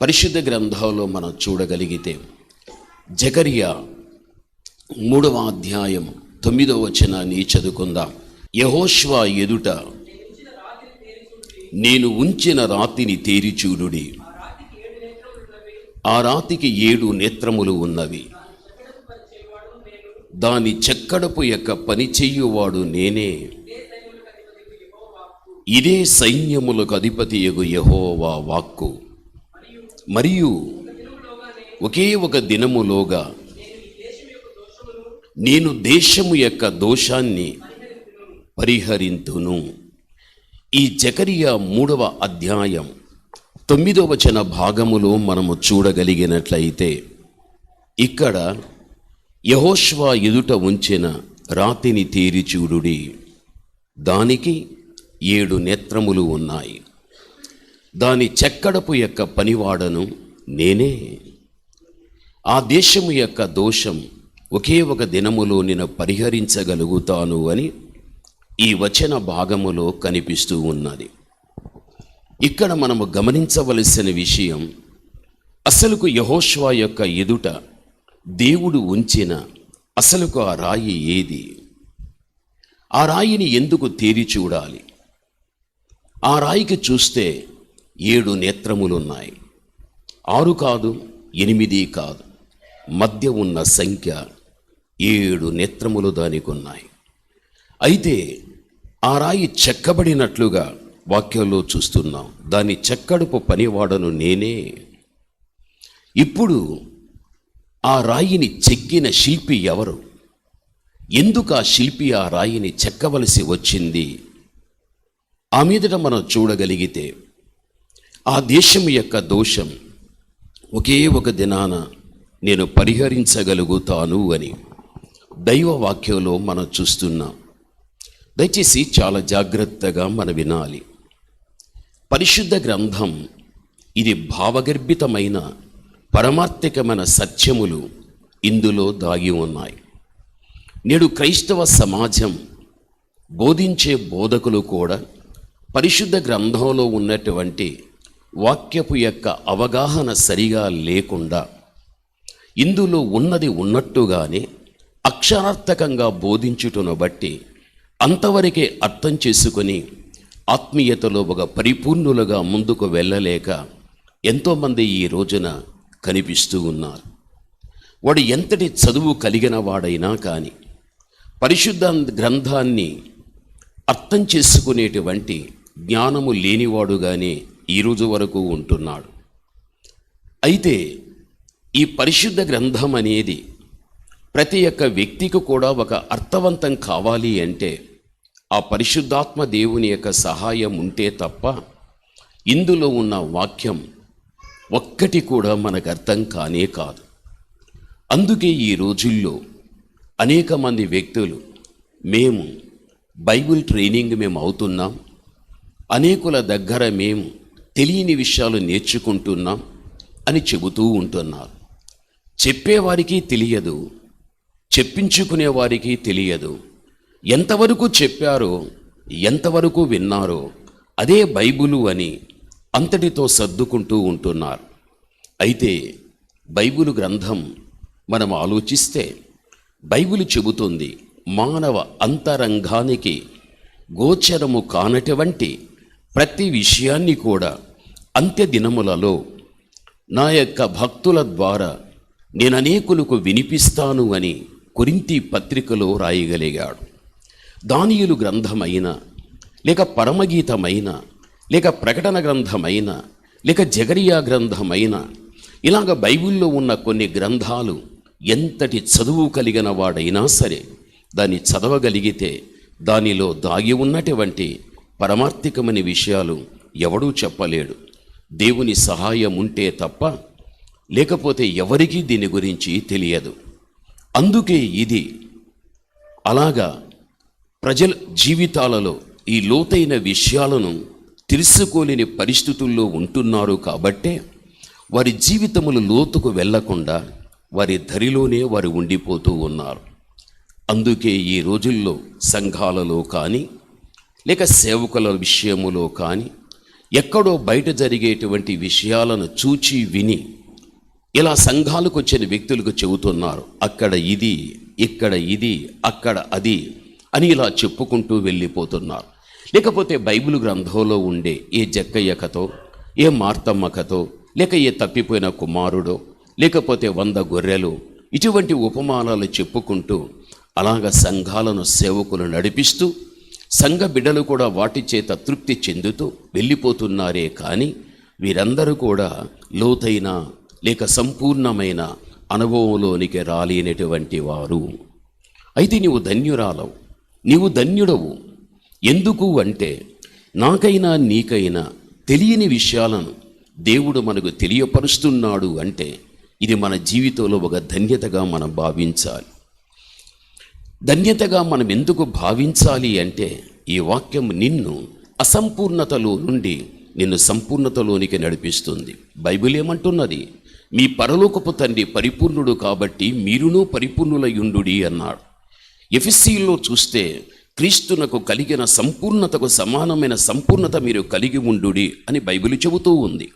పరిశుద్ధ గ్రంథంలో మనం చూడగలిగితే జకరియా 3వ అధ్యాయం 9వ వచనాన్ని చదువుకుందాం. యెహోషువ ఎదుట నేను ఉంచిన రాతిని తేరిచూడుడి, ఆ రాతికి 7 నేత్రములు ఉన్నవి, దాని చెక్కడపు యొక్క పని చెయ్యువాడు నేనే, ఇదే సైన్యములకు అధిపతియగు యెహోవా వాక్కు. మరియు ఒకే ఒక దినములోగా నేను దేశము యొక్క దోషాన్ని పరిహరింతును. ఈ జకరియా 3వ అధ్యాయం 9వ వచన భాగములో మనము చూడగలిగినట్లయితే ఇక్కడ యెహోషువ ఎదుట ఉంచిన రాతిని తేరిచూడుడి, దానికి 7 నేత్రములు ఉన్నాయి, దాని చెక్కడపు యొక్క పనివాడను నేనే, ఆ దేశము యొక్క దోషం ఒకే ఒక దినములో నేను పరిహరించగలుగుతాను అని ఈ వచన భాగములో కనిపిస్తూ ఉన్నది. ఇక్కడ మనము గమనించవలసిన విషయం, అసలుకు యెహోషువ యొక్క ఎదుట దేవుడు ఉంచిన అసలుకు ఆ రాయి ఏది? ఆ రాయిని ఎందుకు తేరి చూడాలి? ఆ రాయికి చూస్తే 7 నేత్రములున్నాయి. 6 కాదు, 8 కాదు, మధ్య ఉన్న సంఖ్య 7 నేత్రములు దానికి ఉన్నాయి. అయితే ఆ రాయి చెక్కబడినట్లుగా వాక్యంలో చూస్తున్నాం. దాని చెక్కడపు పనివాడను నేనే. ఇప్పుడు ఆ రాయిని చెక్కిన శిల్పి ఎవరు? ఎందుకు ఆ శిల్పి ఆ రాయిని చెక్కవలసి వచ్చింది? ఆ మీదట మనం చూడగలిగితే ఆ దేశం యొక్క దోషం ఒకే ఒక దినాన నేను పరిహరించగలుగుతాను అని దైవ వాక్యంలో మనం చూస్తున్నాం. దయచేసి చాలా జాగ్రత్తగా మనం వినాలి. పరిశుద్ధ గ్రంథం ఇది భావగర్భితమైన పరమార్థికమైన సత్యములు ఇందులో దాగి ఉన్నాయి. నేడు క్రైస్తవ సమాజం బోధించే బోధకులు కూడా పరిశుద్ధ గ్రంథంలో ఉన్నటువంటి వాక్యపు యొక్క అవగాహన సరిగా లేకుండా ఇందులో ఉన్నది ఉన్నట్టుగానే అక్షరార్థకంగా బోధించుటను బట్టి అంతవరకే అర్థం చేసుకొని ఆత్మీయతలో ఒక పరిపూర్ణులుగా ముందుకు వెళ్ళలేక ఎంతోమంది ఈ రోజున కనిపిస్తూ ఉన్నారు. వాడు ఎంతటి చదువు కలిగిన వాడైనా కానీ పరిశుద్ధ గ్రంథాన్ని అర్థం చేసుకునేటువంటి జ్ఞానము లేనివాడుగానే ఈరోజు వరకు ఉంటున్నాడు. అయితే ఈ పరిశుద్ధ గ్రంథం అనేది ప్రతి ఒక్క వ్యక్తికి కూడా ఒక అర్థవంతం కావాలి అంటే ఆ పరిశుద్ధాత్మ దేవుని యొక్క సహాయం ఉంటే తప్ప ఇందులో ఉన్న వాక్యం ఒక్కటి కూడా మనకు అర్థం కానే కాదు. అందుకే ఈ రోజుల్లో అనేక మంది వ్యక్తులు మేము బైబిల్ ట్రైనింగ్ మేము అవుతున్నాం, అనేకుల దగ్గర మేము తెలియని విషయాలు నేర్చుకుంటున్నాం అని చెబుతూ ఉంటున్నారు. చెప్పేవారికి తెలియదు, చెప్పించుకునే వారికి తెలియదు. ఎంతవరకు చెప్పారో ఎంతవరకు విన్నారో అదే బైబిలు అని అంతటితో సర్దుకుంటూ ఉంటున్నారు. అయితే బైబిలు గ్రంథం మనం ఆలోచిస్తే బైబిలు చెబుతుంది, మానవ అంతరంగానికి గోచరము కానటువంటి ప్రతి విషయాన్ని కూడా అంత్య దినములలో నా యొక్క భక్తుల ద్వారా నేను అనేకులకు వినిపిస్తాను అని కొరింథీ పత్రికలో రాయగలిగాడు. దానియేలు గ్రంథమైన, లేక పరమగీతమైన, లేక ప్రకటన గ్రంథమైన, లేక జకరియా గ్రంథమైన, ఇలాగ బైబిల్లో ఉన్న కొన్ని గ్రంథాలు ఎంతటి చదువు కలిగిన వాడైనా సరే దాన్ని చదవగలిగితే దానిలో దాగి ఉన్నటువంటి పరమార్థికమైన విషయాలు ఎవడూ చెప్పలేడు. దేవుని సహాయం ఉంటే తప్ప, లేకపోతే ఎవరికీ దీని గురించి తెలియదు. అందుకే ఇది అలాగా ప్రజల జీవితాలలో ఈ లోతైన విషయాలను తెలుసుకోలేని పరిస్థితుల్లో ఉంటున్నారు. కాబట్టే వారి జీవితములు లోతుకు వెళ్లకుండా వారి దరిలోనే వారు ఉండిపోతూ ఉన్నారు. అందుకే ఈ రోజుల్లో సంఘాలలో కానీ, లేక సేవకుల విషయములో కానీ ఎక్కడో బయట జరిగేటువంటి విషయాలను చూచి విని ఇలా సంఘాలకు వచ్చిన వ్యక్తులకు చెబుతున్నారు. అక్కడ ఇది, ఇక్కడ ఇది, అక్కడ అది అని ఇలా చెప్పుకుంటూ వెళ్ళిపోతున్నారు. లేకపోతే బైబిల్ గ్రంథంలో ఉండే ఏ జక్కయ్య కథో, ఏ మార్తమ్మ కథో, లేక ఏ తప్పిపోయిన కుమారుడో, లేకపోతే 100 గొర్రెలు, ఇటువంటి ఉపమానాలు చెప్పుకుంటూ అలాగ సంఘాలను సేవకులు నడిపిస్తూ సంఘ బిడ్డలు కూడా వాటి చేత తృప్తి చెందుతూ వెళ్ళిపోతున్నారే కానీ వీరందరూ కూడా లోతైన లేక సంపూర్ణమైన అనుభవంలోనికి రాలేనటువంటి వారు. అయితే నీవు ధన్యురాలవు, నీవు ధన్యుడవు. ఎందుకు అంటే నాకైనా నీకైనా తెలియని విషయాలను దేవుడు మనకు తెలియపరుస్తున్నాడు అంటే ఇది మన జీవితంలో ఒక ధన్యతగా మనం భావించాలి. ధన్యతగా మనం ఎందుకు భావించాలి అంటే ఈ వాక్యం నిన్ను అసంపూర్ణతలో నుండి నిన్ను సంపూర్ణతలోనికి నడిపిస్తుంది. బైబిల్ ఏమంటున్నది? మీ పరలోకపు తండ్రి పరిపూర్ణుడు కాబట్టి మీరును పరిపూర్ణులయుండుడి అన్నాడు. ఎఫెసీలో చూస్తే క్రీస్తునకు కలిగిన సంపూర్ణతకు సమానమైన సంపూర్ణత మీరు కలిగి ఉండుడి అని బైబిల్ చెబుతూ ఉంది.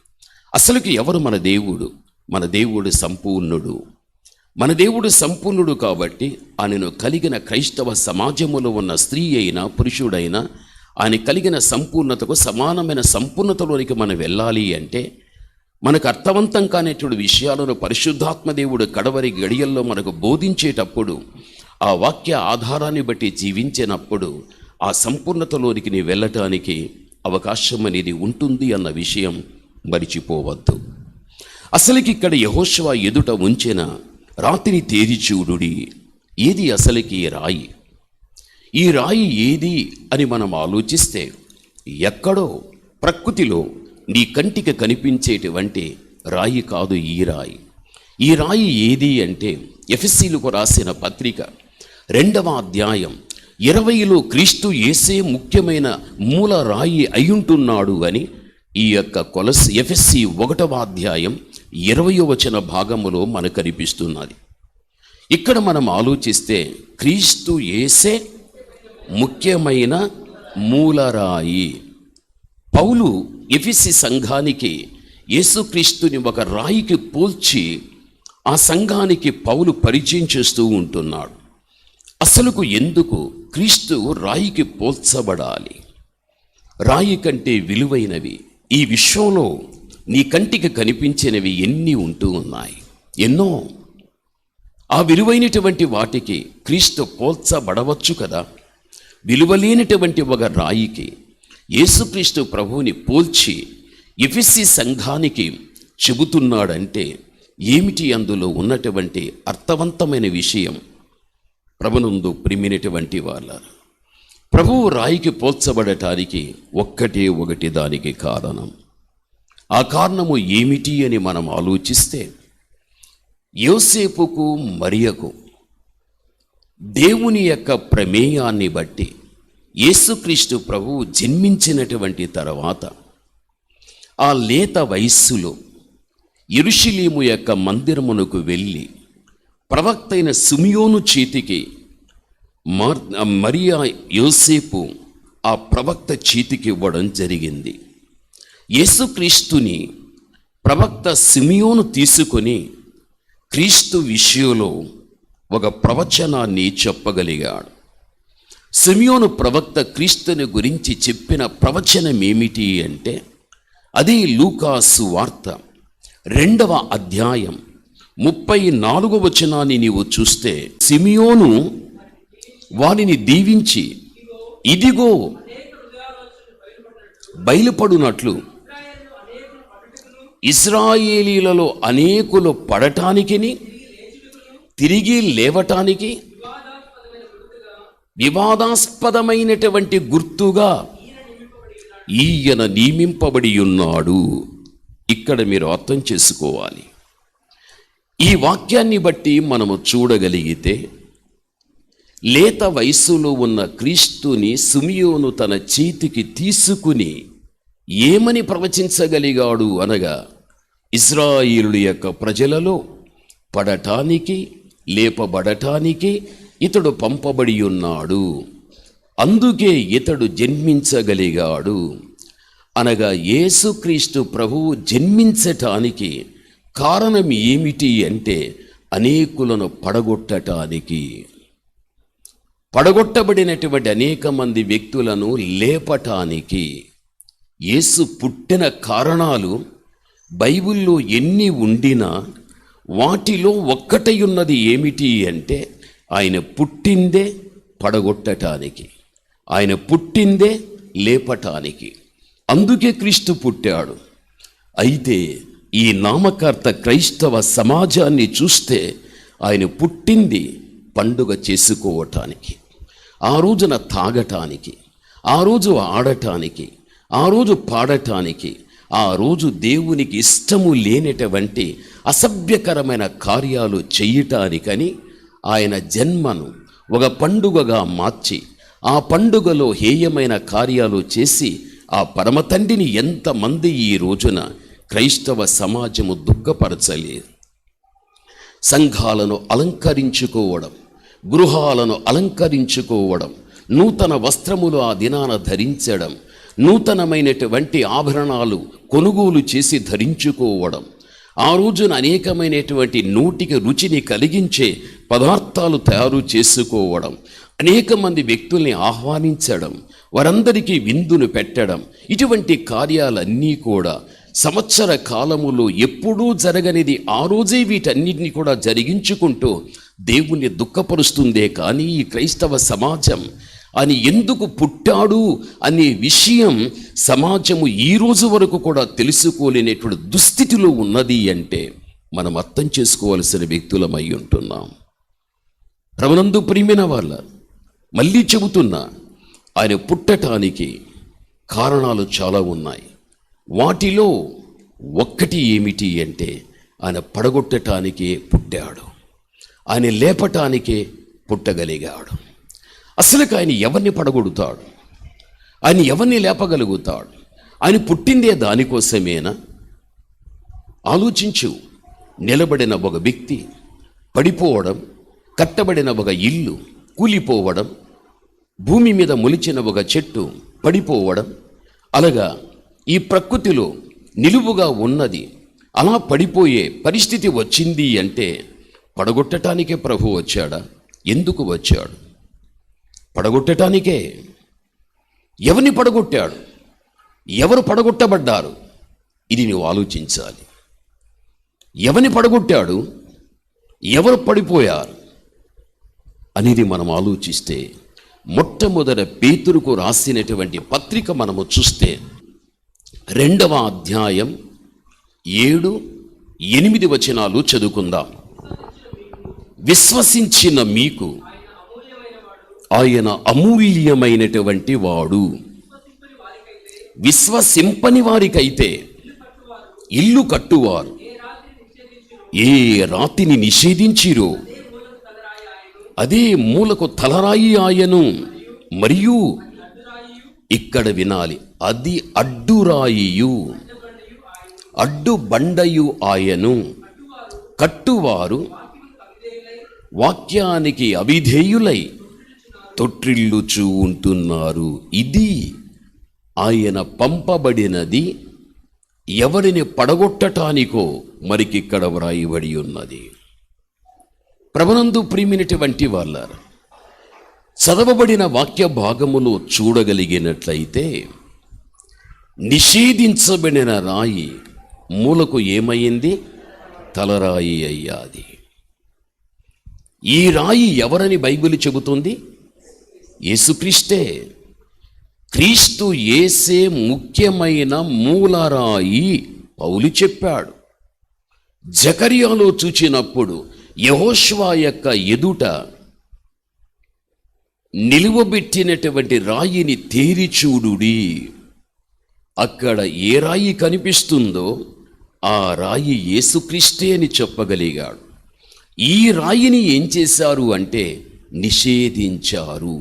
అసలుకి ఎవరు మన దేవుడు? మన దేవుడు సంపూర్ణుడు. మన దేవుడు సంపూర్ణుడు కాబట్టి ఆయనను కలిగిన క్రైస్తవ సమాజంలో ఉన్న స్త్రీ అయినా పురుషుడైనా ఆయన కలిగిన సంపూర్ణతకు సమానమైన సంపూర్ణతలోనికి మనం వెళ్ళాలి అంటే మనకు అర్థవంతం కానిటువంటి విషయాలను పరిశుద్ధాత్మ దేవుడు కడవరి గడియల్లో మనకు బోధించేటప్పుడు ఆ వాక్య ఆధారాన్ని బట్టి జీవించినప్పుడు ఆ సంపూర్ణతలోనికి నీ వెళ్ళటానికి అవకాశం అనేది ఉంటుంది అన్న విషయం మరిచిపోవద్దు. అసలుకి ఇక్కడ యెహోషువ ఎదుట ఉంచిన రాతిని తేరి చూడుడి. ఏది అసలుకి రాయి? ఈ రాయి ఏది అని మనం ఆలోచిస్తే ఎక్కడో ప్రకృతిలో నీ కంటికి కనిపించేటువంటి రాయి కాదు ఈ రాయి. ఈ రాయి ఏది అంటే ఎఫెసీలకు రాసిన పత్రిక 2వ అధ్యాయం 20లో క్రీస్తు యేసే ముఖ్యమైన మూల రాయి అయ్యుంటున్నాడు అని ఈ యొక్క ఎఫెసీ 1వ అధ్యాయం 20వ వచన భాగములో మనకు కనిపిస్తున్నది. ఇక్కడ మనం ఆలోచిస్తే క్రీస్తు యేసే ముఖ్యమైన మూలరాయి. పౌలు ఎఫెసీ సంఘానికి యేసుక్రీస్తుని ఒక రాయికి పోల్చి ఆ సంఘానికి పౌలు పరిచయం చేస్తూ ఉంటున్నాడు. అసలుకు ఎందుకు క్రీస్తు రాయికి పోల్చబడాలి? రాయి కంటే విలువైనవి ఈ విశ్వంలో నీ కంటికి కనిపించినవి ఎన్ని ఉంటూ ఉన్నాయి, ఎన్నో. ఆ విలువైనటువంటి వాటికి క్రీస్తు పోల్చబడవచ్చు కదా. విలువలేనటువంటి ఒక రాయికి యేసుక్రీస్తు ప్రభువుని పోల్చి ఎఫెసీ సంఘానికి చెబుతున్నాడంటే ఏమిటి అందులో ఉన్నటువంటి అర్థవంతమైన విషయం? ప్రభునందు ప్రియమైనటువంటి వాళ్ళ, ప్రభువు రాయికి పోల్చబడటానికి ఒకటి దానికి కారణం. ఆ కారణము ఏమిటి అని మనం ఆలోచిస్తే యోసేపుకు మరియకు దేవుని యొక్క ప్రమేయాన్ని బట్టి యేసుక్రీస్తు ప్రభువు జన్మించినటువంటి తర్వాత ఆ లేత వయస్సులో యెరూషలేము యొక్క మందిరమునకు వెళ్ళి ప్రవక్త అయిన సిమియోను చేతికి మరియా యోసేపు ఆ ప్రవక్త చేతికి ఇవ్వడం జరిగింది. యేసుక్రీస్తుని ప్రవక్త సిమియోను తీసుకొని క్రీస్తు విషయంలో ఒక ప్రవచనాన్ని చెప్పగలిగాడు. సిమియోను ప్రవక్త క్రీస్తుని గురించి చెప్పిన ప్రవచనం ఏమిటి అంటే అది లూకాసు వార్త 2వ అధ్యాయం 34వ వచనాన్ని నీవు చూస్తే సిమియోను వానిని దీవించి ఇదిగో బయలుపడునట్లు ఇశ్రాయేలీలలో అనేకులు పడటానికిని తిరిగి లేవటానికి వివాదాస్పదమైనటువంటి గుర్తుగా ఈయన నియమింపబడి ఉన్నాడు. ఇక్కడ మీరు అర్థం చేసుకోవాలి. ఈ వాక్యాన్ని బట్టి మనము చూడగలిగితే లేత వయస్సులో ఉన్న క్రీస్తుని సిమియోను తన చేతికి తీసుకుని ఏమని ప్రవచించగలిగాడు అనగా ఇశ్రాయేలు యొక్క ప్రజలలో పడటానికి లేపబడటానికి ఇతడు పంపబడి ఉన్నాడు, అందుకే ఇతడు జన్మించగలిగాడు. అనగా యేసుక్రీస్తు ప్రభువు జన్మించటానికి కారణం ఏమిటి అంటే అనేకులను పడగొట్టటానికి, పడగొట్టబడినటువంటి అనేక మంది వ్యక్తులను లేపటానికి. యేసు పుట్టిన కారణాలు బైబిల్లో ఎన్ని ఉండినా వాటిలో ఒక్కటై ఉన్నది ఏమిటి అంటే ఆయన పుట్టిందే పడగొట్టటానికి, ఆయన పుట్టిందే లేపటానికి. అందుకే క్రీస్తు పుట్టాడు. అయితే ఈ నామకర్త క్రైస్తవ సమాజాన్ని చూస్తే ఆయన పుట్టింది పండుగ చేసుకోవటానికి, ఆ రోజున తాగటానికి, ఆ రోజు ఆడటానికి, ఆ రోజు పాడటానికి, ఆ రోజు దేవునికి ఇష్టము లేనటువంటి అసభ్యకరమైన కార్యాలు చేయటానికని ఆయన జన్మను ఒక పండుగగా మార్చి ఆ పండుగలో హేయమైన కార్యాలు చేసి ఆ పరమతండ్రిని ఎంతమంది ఈ రోజున క్రైస్తవ సమాజము దుఃఖపరచలేదు. సంఘాలను అలంకరించుకోవడం, గృహాలను అలంకరించుకోవడం, నూతన వస్త్రములు ఆ దినాన ధరించడం, నూతనమైనటువంటి ఆభరణాలు కొనుగోలు చేసి ధరించుకోవడం, ఆ రోజున అనేకమైనటువంటి నోటికి రుచిని కలిగించే పదార్థాలు తయారు చేసుకోవడం, అనేక మంది వ్యక్తుల్ని ఆహ్వానించడం, వారందరికీ విందును పెట్టడం, ఇటువంటి కార్యాలన్నీ కూడా సంవత్సర కాలములో ఎప్పుడూ జరగనిది ఆ రోజే వీటన్నిటిని కూడా జరిగించుకుంటూ దేవుణ్ణి దుఃఖపరుస్తుందే కానీ ఈ క్రైస్తవ సమాజం అని ఎందుకు పుట్టాడు అనే విషయం సమాజము ఈ రోజు వరకు కూడా తెలుసుకోలేనటువంటి దుస్థితిలో ఉన్నది అంటే మనం అర్థం చేసుకోవాల్సిన వ్యక్తులమై ఉంటున్నాం. ప్రభునందు ప్రియమైన వాళ్ళ, మళ్ళీ చెబుతున్నా, ఆయన పుట్టటానికి కారణాలు చాలా ఉన్నాయి. వాటిలో ఒక్కటి ఏమిటి అంటే ఆయన పడగొట్టటానికే పుట్టాడు, ఆయన లేపటానికే పుట్టగలిగాడు. అసలుకి ఆయన ఎవరిని పడగొడతాడు? ఆయన ఎవరిని లేపగలుగుతాడు? ఆయన పుట్టిందే దానికోసమేనా? ఆలోచించు. నిలబడిన ఒక వ్యక్తి పడిపోవడం, కట్టబడిన ఒక ఇల్లు కూలిపోవడం, భూమి మీద మొలిచిన ఒక చెట్టు పడిపోవడం, అలాగా ఈ ప్రకృతిలో నిలువుగా ఉన్నది అలా పడిపోయే పరిస్థితి వచ్చింది అంటే పడగొట్టడానికే ప్రభు వచ్చాడా? ఎందుకు వచ్చాడు? పడగొట్టడానికే. ఎవరిని పడగొట్టాడు? ఎవరు పడగొట్టబడ్డారు? ఇది నువ్వు ఆలోచించాలి. ఎవరిని పడగొట్టాడు? ఎవరు పడిపోయారు అనేది మనం ఆలోచిస్తే, మొట్టమొదట పేతురుకు రాసినటువంటి పత్రిక మనము చూస్తే 2వ అధ్యాయం 7-8 వచనాలు చదువుకుందాం. విశ్వసించిన మీకు ఆయన అమూల్యమైనటువంటి వాడు. విశ్వసింపని వారికైతే ఇల్లు కట్టువారు ఏ రాతిని నిషేధించిరో అదే మూలకు తలరాయి ఆయను. మరియు ఇక్కడ వినాలి, అది అడ్డురాయియు అడ్డు బండయు ఆయను. కట్టువారు వాక్యానికి అవిధేయులై తొట్టిల్లుచూ ఉంటున్నారు. ఇది ఆయన పంపబడినది ఎవరిని పడగొట్టటానికో మరికిక్కడ వ్రాయబడి ఉన్నది. ప్రభునందు ప్రియమైనటువంటి వాళ్ళారా, చదవబడిన వాక్య భాగములో చూడగలిగినట్లయితే నిషేధించబడిన రాయి మూలకు ఏమైంది? తలరాయి అయ్యాది. ఈ రాయి ఎవరని బైబిల్ చెబుతుంది? యేసుక్రీస్తే. క్రీస్తు యేసే ముఖ్యమైన మూలరాయి పౌలు చెప్పాడు. జకర్యాలో చూచినప్పుడు యెహోషువ యొక్క ఎదుట నిలువబెట్టినటువంటి రాయిని తేరి చూడుడి. అక్కడ ఏ రాయి కనిపిస్తుందో ఆ రాయి యేసుక్రీస్తే అని చెప్పగలిగాడు. ఈ రాయిని ఏం చేశారు అంటే నిషేధించారు.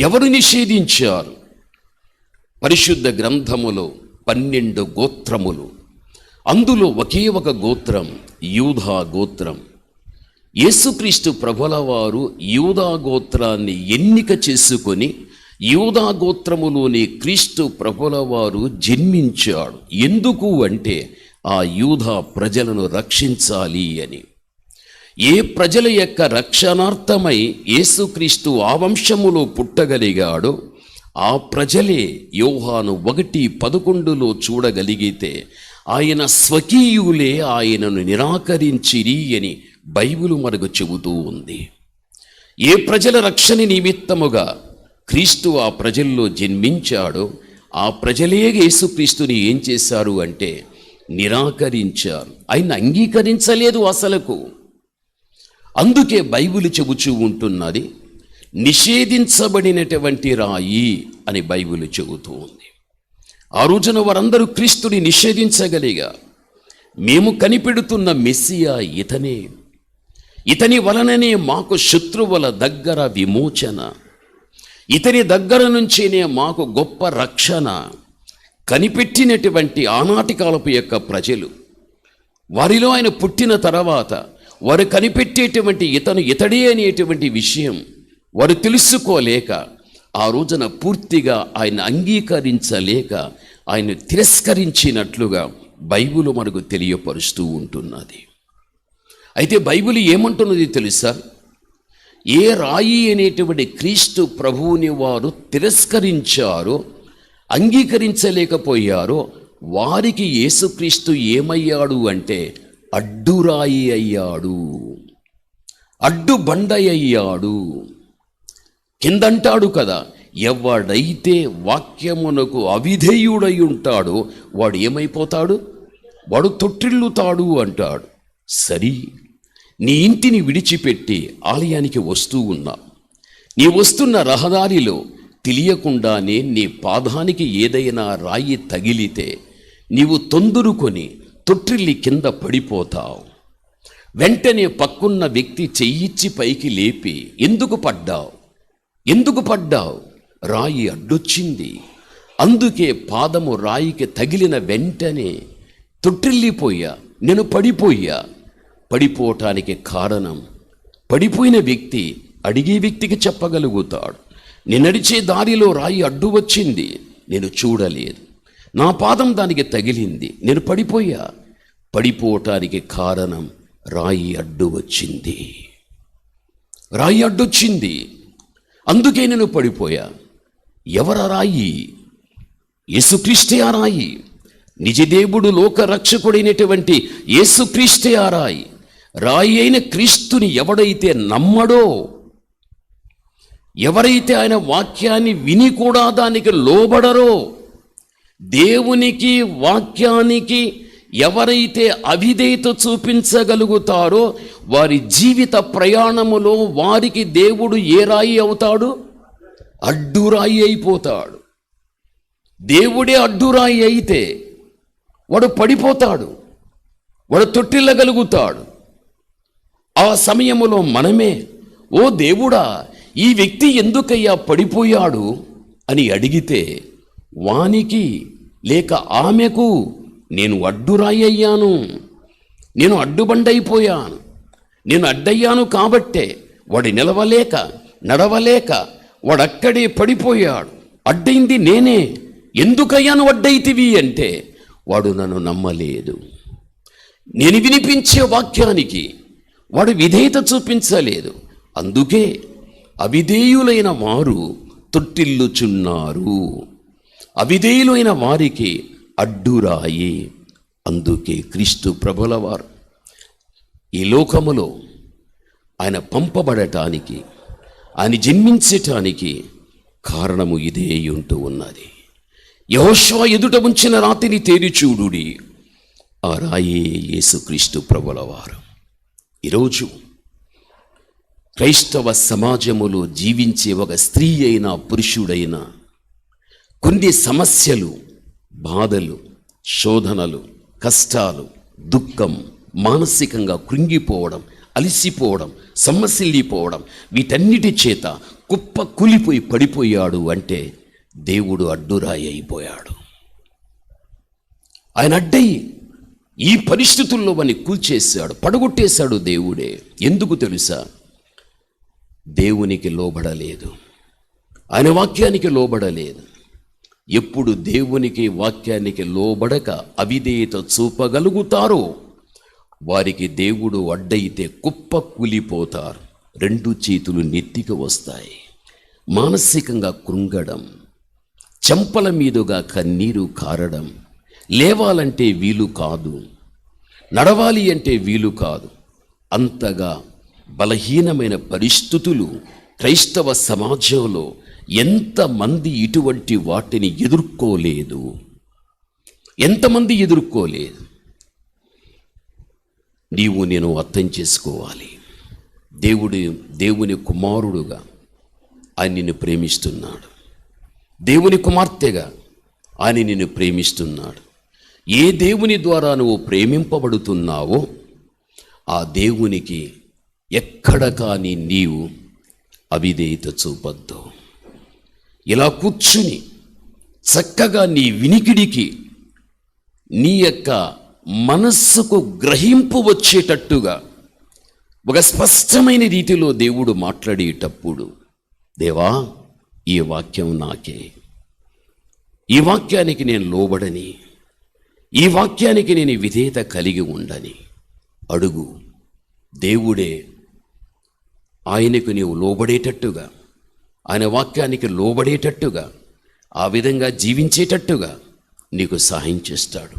ఎవరు నిషేధించారు? పరిశుద్ధ గ్రంథములో 12 గోత్రములు, అందులో ఒకే ఒక గోత్రం యూదా గోత్రం. యేసుక్రీస్తు ప్రభుల వారు యూదా గోత్రాన్ని ఎన్నిక చేసుకొని యూదా గోత్రములోని క్రీస్తు ప్రభుల వారు జన్మించాడు. ఎందుకు అంటే ఆ యూదా ప్రజలను రక్షించాలి అని. ఏ ప్రజల యొక్క రక్షణార్థమై యేసుక్రీస్తు ఆ వంశములో పుట్టగలిగాడో ఆ ప్రజలే యోహాను 1:11 చూడగలిగితే ఆయన స్వకీయులే ఆయనను నిరాకరించిరి అని బైబిలు మనకు చెబుతూ ఉంది. ఏ ప్రజల రక్షణ నిమిత్తముగా క్రీస్తు ఆ ప్రజల్లో జన్మించాడో ఆ ప్రజలే యేసుక్రీస్తుని ఏం చేశారు అంటే నిరాకరించారు. ఆయన అంగీకరించలేదు అసలకు. అందుకే బైబిల్ చెబుతూ ఉంటున్నది, నిషేధించబడినటువంటి రాయి అని బైబిల్ చెబుతూ ఉంది. ఆ రోజున వారందరూ క్రీస్తుని నిషేధించగలిగా. మేము కనిపెడుతున్న మెస్సియా ఇతనే, ఇతని వలననే మాకు శత్రువుల దగ్గర విమోచన, ఇతని దగ్గర నుంచేనే మాకు గొప్ప రక్షణ కనిపెట్టినటువంటి ఆనాటి కాలపు యొక్క ప్రజలు, వారిలో ఆయన పుట్టిన తర్వాత వారు కనిపెట్టేటువంటి ఇతడే అనేటువంటి విషయం వారు తెలుసుకోలేక ఆ రోజున పూర్తిగా ఆయన అంగీకరించలేక ఆయన తిరస్కరించినట్లుగా బైబిల్ మనకు తెలియపరుస్తూ ఉంటున్నది. అయితే బైబిల్ ఏమంటున్నది తెలుసా? ఏ రాయి అనేటువంటి క్రీస్తు ప్రభువుని వారు తిరస్కరించారో, అంగీకరించలేకపోయారో వారికి యేసుక్రీస్తు ఏమయ్యాడు అంటే అడ్డురాయి అయ్యాడు, అడ్డు బండయ్యాడు. కిందంటాడు కదా, ఎవడైతే వాక్యమునకు అవిధేయుడై ఉంటాడో వాడు ఏమైపోతాడు? వాడు తొట్టిల్లుతాడు అంటాడు. సరి, నీ ఇంటిని విడిచిపెట్టి ఆలయానికి వస్తూ ఉన్నా, నీ వస్తున్న రహదారిలో తెలియకుండానే నీ పాదానికి ఏదైనా రాయి తగిలితే నీవు తొందరుకొని తొట్టిల్లి కింద పడిపోతావు. వెంటనే పక్కున్న వ్యక్తి చెయ్యిచ్చి పైకి లేపి, ఎందుకు పడ్డావు? రాయి అడ్డొచ్చింది. అందుకే పాదము రాయికి తగిలిన వెంటనే తొట్టిల్లిపోయా, నేను పడిపోవటానికి కారణం పడిపోయిన వ్యక్తి అడిగే వ్యక్తికి చెప్పగలుగుతాడు. నేను నడిచే దారిలో రాయి అడ్డు వచ్చింది, నేను చూడలేదు, నా పాదం దానికి తగిలింది, నేను పడిపోవటానికి కారణం రాయి అడ్డు వచ్చింది, అందుకే నేను పడిపోయా. ఎవరు రాయి? యేసుక్రీస్తే ఆ రాయి. నిజదేవుడు లోక రక్షకుడైనటువంటి యేసుక్రీస్తే ఆ రాయి. రాయి అయిన క్రీస్తుని ఎవడైతే నమ్మడో, ఎవరైతే ఆయన వాక్యాన్ని విని కూడా దానికి లోబడరో, దేవునికి వాక్యానికి ఎవరైతే అవిధేయత చూపించగలుగుతారో వారి జీవిత ప్రయాణములో వారికి దేవుడు ఏ రాయి అవుతాడు? అడ్డురాయి అయిపోతాడు. దేవుడే అడ్డురాయి అయితే వాడు పడిపోతాడు, వాడు తొట్టిల్లగలుగుతాడు. ఆ సమయములో మనమే, ఓ దేవుడా, ఈ వ్యక్తి ఎందుకయ్యా పడిపోయాడు అని అడిగితే వానికి లేక ఆమెకు నేను అడ్డురాయి అయ్యాను, నేను అడ్డుబండైపోయాను, నేను అడ్డయ్యాను కాబట్టే వాడు నిలవలేక నడవలేక వాడక్కడే పడిపోయాడు. అడ్డైంది నేనే, ఎందుకయ్యాను అడ్డైతివి అంటే వాడు నన్ను నమ్మలేదు. నేను వినిపించే వాక్యానికి వాడు విధేయత చూపించలేదు. అందుకే అవిధేయులైన వారు తొట్టిల్లుచున్నారు, అవిధేయులైన వారికి అడ్డురాయి. అందుకే క్రీస్తు ప్రభుల వారు ఈ లోకములో ఆయన పంపబడటానికి, ఆయన జన్మించటానికి కారణము ఇదే ఉంటూ ఉన్నది. యెహోషువ ఎదుట ఉంచిన రాతిని తేరిచూడుడి, ఆ రాయే యేసుక్రీస్తు ప్రభుల వారు. ఈరోజు క్రైస్తవ సమాజములో జీవించే ఒక స్త్రీ అయినా పురుషుడైనా కొన్ని సమస్యలు, బాధలు, శోధనలు, కష్టాలు, దుఃఖం, మానసికంగా కృంగిపోవడం, అలసిపోవడం, సొమ్మసిల్లిపోవడం, వీటన్నిటి చేత కుప్ప కూలిపోయి పడిపోయాడు అంటే దేవుడు అడ్డురాయి అయిపోయాడు. ఆయన అడ్డయి ఈ పరిస్థితుల్లో వాని కూల్చేశాడు, పడగొట్టేశాడు దేవుడే. ఎందుకు తెలుసా? దేవునికి లోబడలేదు, ఆయన వాక్యానికి లోబడలేదు. ఎప్పుడు దేవునికి వాక్యానికి లోబడక అవిధేయత చూపగలుగుతారో వారికి దేవుడు అడ్డయితే కుప్ప కూలిపోతారు. 2 చేతులు నెత్తికి వస్తాయి. మానసికంగా కృంగడం, చెంపల మీదుగా కన్నీరు కారడం, లేవాలంటే వీలు కాదు, నడవాలి అంటే వీలు కాదు. అంతగా బలహీనమైన పరిస్థితులు క్రైస్తవ సమాజంలో ఎంతమంది ఇటువంటి వాటిని ఎదుర్కోలేదు, ఎంతమంది ఎదుర్కోలేదు. నీవు నేను అర్థం చేసుకోవాలి. దేవుని కుమారుడుగా ఆయన నిన్ను ప్రేమిస్తున్నాడు. దేవుని కుమార్తెగా ఆయన నిన్ను ప్రేమిస్తున్నాడు. ఏ దేవుని ద్వారా నువ్వు ప్రేమింపబడుతున్నావో ఆ దేవునికి ఎక్కడ కానీ నీవు అవిధేయత చూపొద్దు. ఇలా కూర్చుని చక్కగా నీ వినికిడికి నీ యొక్క మనస్సుకు గ్రహింపు వచ్చేటట్టుగా ఒక స్పష్టమైన రీతిలో దేవుడు మాట్లాడేటప్పుడు, దేవా ఈ వాక్యం నాకే, ఈ వాక్యానికి నేను లోబడని, ఈ వాక్యానికి నేను విధేయత కలిగి ఉండని అడుగు. దేవుడే ఆయనకు నీవు లోబడేటట్టుగా, ఆయన వాక్యానికి లోబడేటట్టుగా, ఆ విధంగా జీవించేటట్టుగా నీకు సహాయం చేస్తాడు.